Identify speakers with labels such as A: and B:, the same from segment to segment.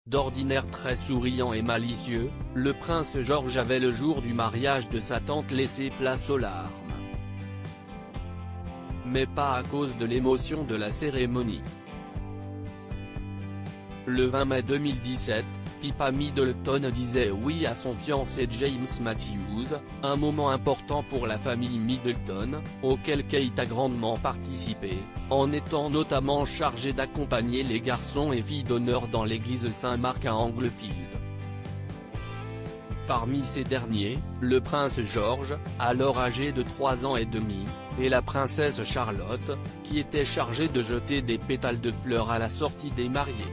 A: D'ordinaire très souriant et malicieux, le prince George avait le jour du mariage de sa tante laissé place aux larmes. Mais pas à cause de l'émotion de la cérémonie. Le 20 mai 2017, Pippa Middleton disait oui à son fiancé James Matthews, un moment important pour la famille Middleton, auquel Kate a grandement participé, en étant notamment chargée d'accompagner les garçons et filles d'honneur dans l'église Saint-Marc à Anglefield. Parmi ces derniers, le prince George, alors âgé de 3 ans et demi, et la princesse Charlotte, qui était chargée de jeter des pétales de fleurs à la sortie des mariés.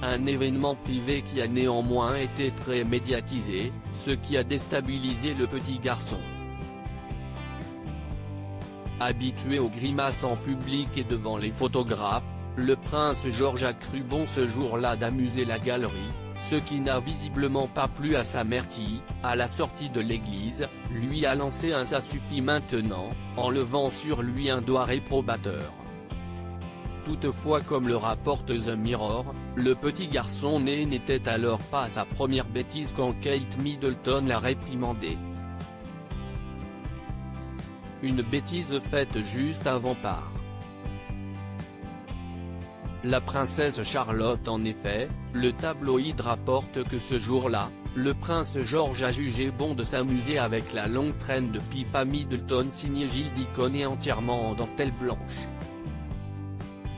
A: Un événement privé qui a néanmoins été très médiatisé, ce qui a déstabilisé le petit garçon. Habitué aux grimaces en public et devant les photographes, le prince George a cru bon ce jour-là d'amuser la galerie, ce qui n'a visiblement pas plu à sa mère qui, à la sortie de l'église, lui a lancé un « ça suffit maintenant », en levant sur lui un doigt réprobateur. Toutefois, comme le rapporte The Mirror, le petit garçon né n'était alors pas à sa première bêtise quand Kate Middleton l'a réprimandé. Une bêtise faite juste avant Pâques. La princesse Charlotte en effet, le tabloïd rapporte que ce jour-là, le prince George a jugé bon de s'amuser avec la longue traîne de Pippa Middleton signée Gilles Deacon et entièrement en dentelle blanche.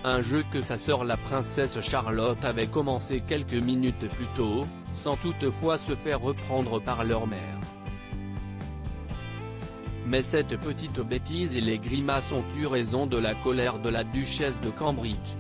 A: Un jeu que sa sœur la princesse Charlotte avait commencé quelques minutes plus tôt, sans toutefois se faire reprendre par leur mère. Mais cette petite bêtise et les grimaces ont eu raison de la colère de la duchesse de Cambridge.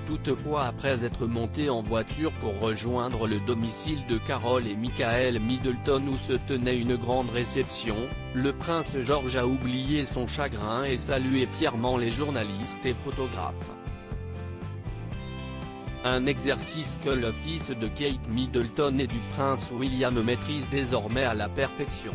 A: Toutefois, après être monté en voiture pour rejoindre le domicile de Carol et Michael Middleton où se tenait une grande réception, le prince George a oublié son chagrin et salué fièrement les journalistes et photographes. Un exercice que le fils de Kate Middleton et du prince William maîtrise désormais à la perfection.